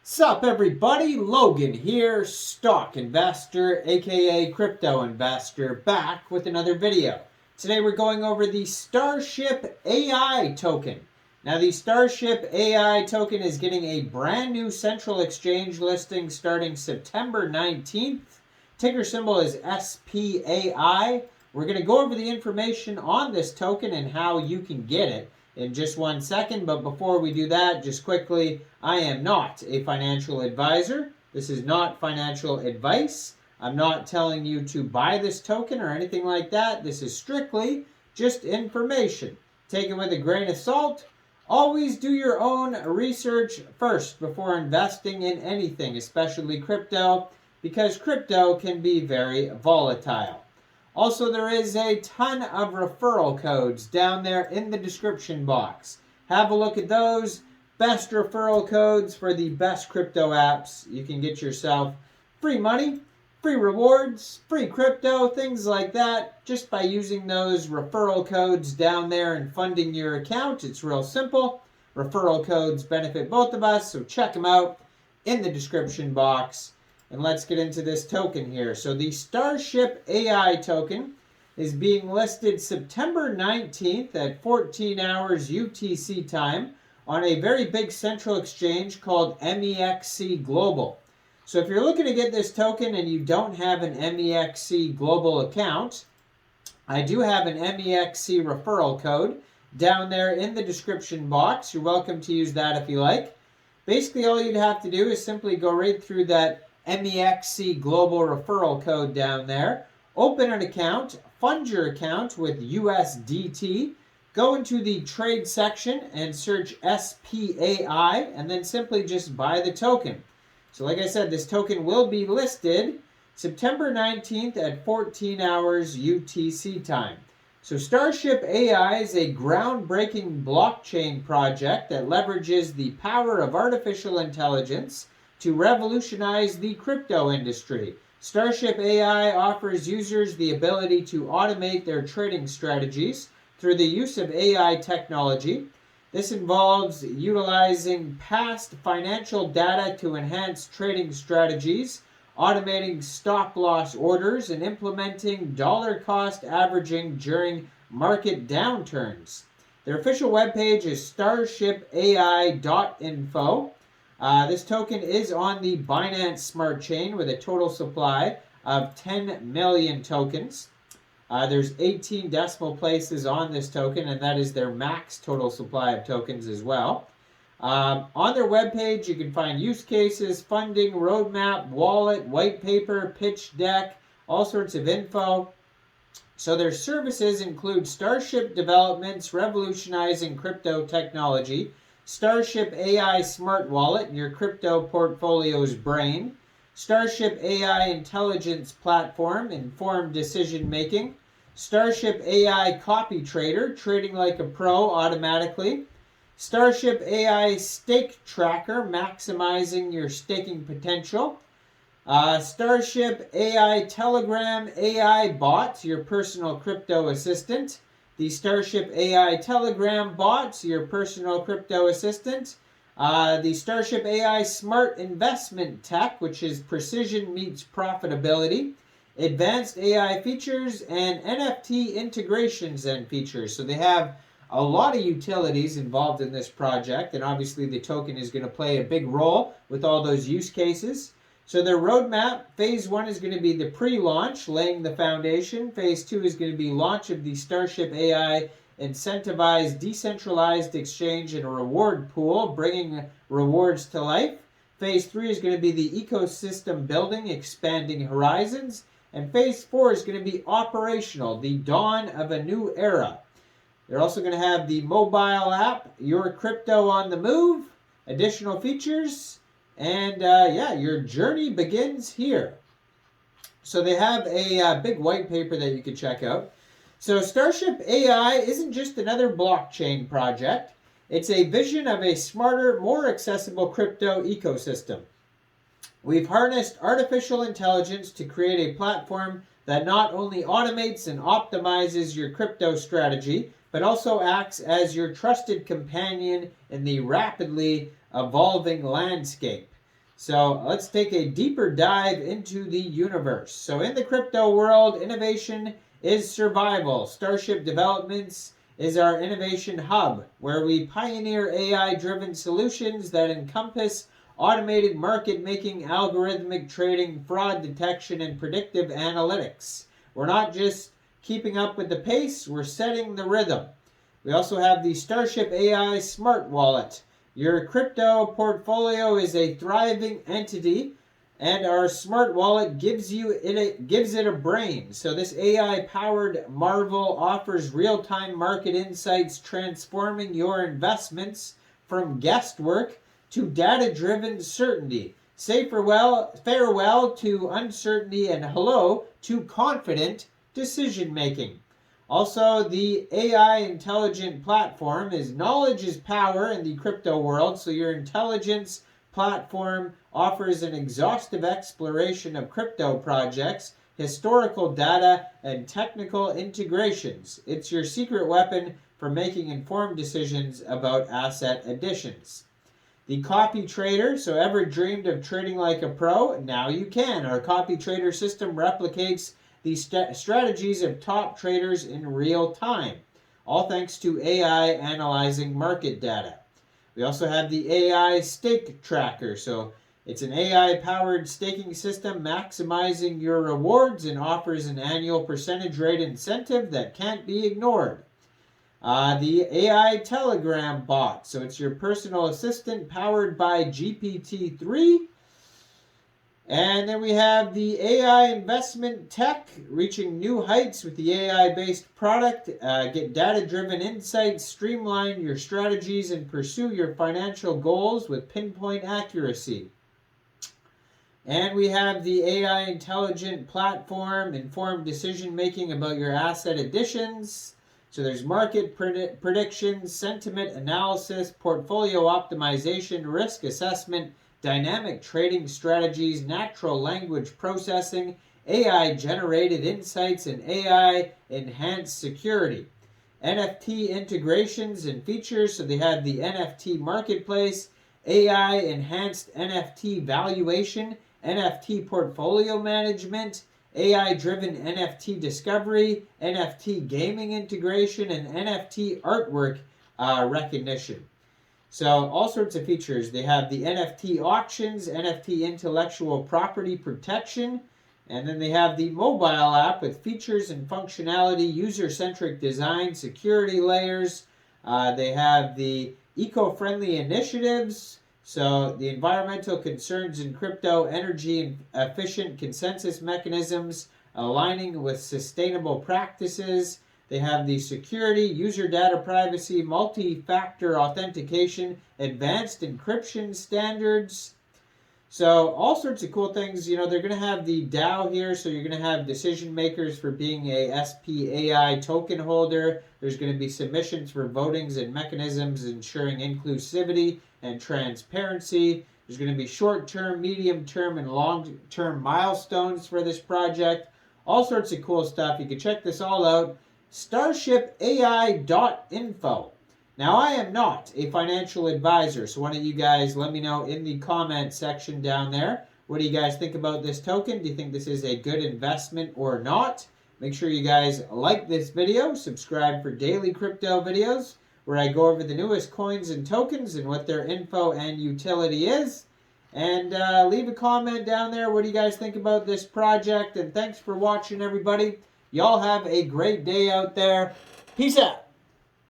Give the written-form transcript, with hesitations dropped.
Sup everybody, Logan here, stock investor aka crypto investor, back with another video. Today we're going over the Starship AI token. Now the Starship AI token is getting a brand new central exchange listing starting September 19th. Ticker symbol is SPAI. We're going to go over the information on this token and how you can get it in just 1 second, but before we do that, just quickly, I am not a financial advisor. This is not financial advice. I'm not telling you to buy this token or anything like that. This is strictly just information. Take it with a grain of salt. Always do your own research first before investing in anything, especially crypto, because crypto can be very volatile. Also, there is a ton of referral codes down there in the description box. Have a look at those. Best referral codes for the best crypto apps. You can get yourself free money, free rewards, free crypto, things like that, just by using those referral codes down there and funding your account. It's real simple. Referral codes benefit both of us, so check them out in the description box. And let's get into this token here. So the Starship AI token is being listed September 19th at 14 hours UTC time on a very big central exchange called Mexc Global. So if you're looking to get this token and you don't have an Mexc Global account, I do have an Mexc referral code down there in the description box. You're welcome to use that if you like. Basically, all you'd have to do is simply go right through that Mexc Global referral code down there. Open an account, fund your account with USDT, go into the trade section and search SPAI, and then simply just buy the token. So like I said, this token will be listed September 19th at 14 hours UTC time. So Starship AI is a groundbreaking blockchain project that leverages the power of artificial intelligence to revolutionize the crypto industry. Starship AI offers users the ability to automate their trading strategies through the use of AI technology. This involves utilizing past financial data to enhance trading strategies, automating stop loss orders, and implementing dollar cost averaging during market downturns. Their official webpage is starshipai.info. This token is on the Binance Smart Chain with a total supply of 10 million tokens. There's 18 decimal places on this token, and that is their max total supply of tokens as well. On their webpage, you can find use cases, funding, roadmap, wallet, white paper, pitch deck, all sorts of info. So their services include Starship Developments revolutionizing crypto technology, Starship AI Smart Wallet, your crypto portfolio's brain, Starship AI Intelligence Platform, informed decision making, Starship AI Copy Trader, trading like a pro automatically, Starship AI Stake Tracker, maximizing your staking potential, Starship AI Telegram AI Bot, your personal crypto assistant, the Starship AI Telegram Bot, your personal crypto assistant, the Starship AI Smart Investment Tech, which is precision meets profitability, advanced AI features, and NFT integrations and features. So they have a lot of utilities involved in this project, and obviously the token is going to play a big role with all those use cases. So their roadmap, phase 1 is going to be the pre-launch, laying the foundation. Phase 2 is going to be launch of the Starship AI incentivized decentralized exchange and a reward pool, bringing rewards to life. Phase 3 is going to be the ecosystem building, expanding horizons. And phase 4 is going to be operational, the dawn of a new era. They're also going to have the mobile app, your crypto on the move, additional features, and yeah, your journey begins here. So they have a big white paper that you can check out. So Starship AI isn't just another blockchain project. It's a vision of a smarter, more accessible crypto ecosystem. We've harnessed artificial intelligence to create a platform that not only automates and optimizes your crypto strategy, but also acts as your trusted companion in the rapidly evolving landscape. So let's take a deeper dive into the universe. So in the crypto world, innovation is survival. Starship Developments is our innovation hub, where we pioneer AI-driven solutions that encompass automated market-making, algorithmic trading, fraud detection, and predictive analytics. We're not just keeping up with the pace, we're setting the rhythm. We also have the Starship AI Smart Wallet. Your crypto portfolio is a thriving entity, and our smart wallet gives it a brain. So this AI-powered marvel offers real-time market insights, transforming your investments from guesswork to data-driven certainty. Say farewell to uncertainty and hello to confident decision-making. Also, the AI intelligent platform is knowledge is power in the crypto world. So your intelligence platform offers an exhaustive exploration of crypto projects, historical data, and technical integrations. It's your secret weapon for making informed decisions about asset additions. The copy trader, so ever dreamed of trading like a pro? Now you can. Our copy trader system replicates the strategies of top traders in real time, all thanks to AI analyzing market data. We also have the AI stake tracker. So it's an AI-powered staking system maximizing your rewards and offers an annual percentage rate incentive that can't be ignored. The AI Telegram bot. So it's your personal assistant powered by GPT-3. And then we have the AI investment tech reaching new heights with the AI-based product. Get data-driven insights, streamline your strategies, and pursue your financial goals with pinpoint accuracy. And we have the AI intelligent platform, informed decision-making about your asset additions. So there's market predictions, sentiment analysis, portfolio optimization, risk assessment, dynamic trading strategies, natural language processing, AI-generated insights, and AI-enhanced security. NFT integrations and features, so they have the NFT marketplace, AI-enhanced NFT valuation, NFT portfolio management, AI-driven NFT discovery, NFT gaming integration, and NFT artwork recognition. So all sorts of features. They have the NFT auctions, NFT intellectual property protection, and then they have the mobile app with features and functionality, user-centric design, security layers. They have the eco-friendly initiatives, so the environmental concerns in crypto, energy and efficient consensus mechanisms, aligning with sustainable practices. They have the security, user data privacy, multi-factor authentication, advanced encryption standards. So all sorts of cool things. You know, they're going to have the DAO here, so you're going to have decision makers for being a SPAI token holder. There's going to be submissions for votings and mechanisms ensuring inclusivity and transparency. There's going to be short-term, medium-term, and long-term milestones for this project. All sorts of cool stuff. You can check this all out. StarshipAI.info. Now, I am not a financial advisor, so why don't you guys let me know in the comment section down there. What do you guys think about this token? Do you think this is a good investment or not? Make sure you guys like this video, subscribe for daily crypto videos, where I go over the newest coins and tokens and what their info and utility is. And leave a comment down there. What do you guys think about this project? And thanks for watching, everybody. Y'all have a great day out there. Peace out.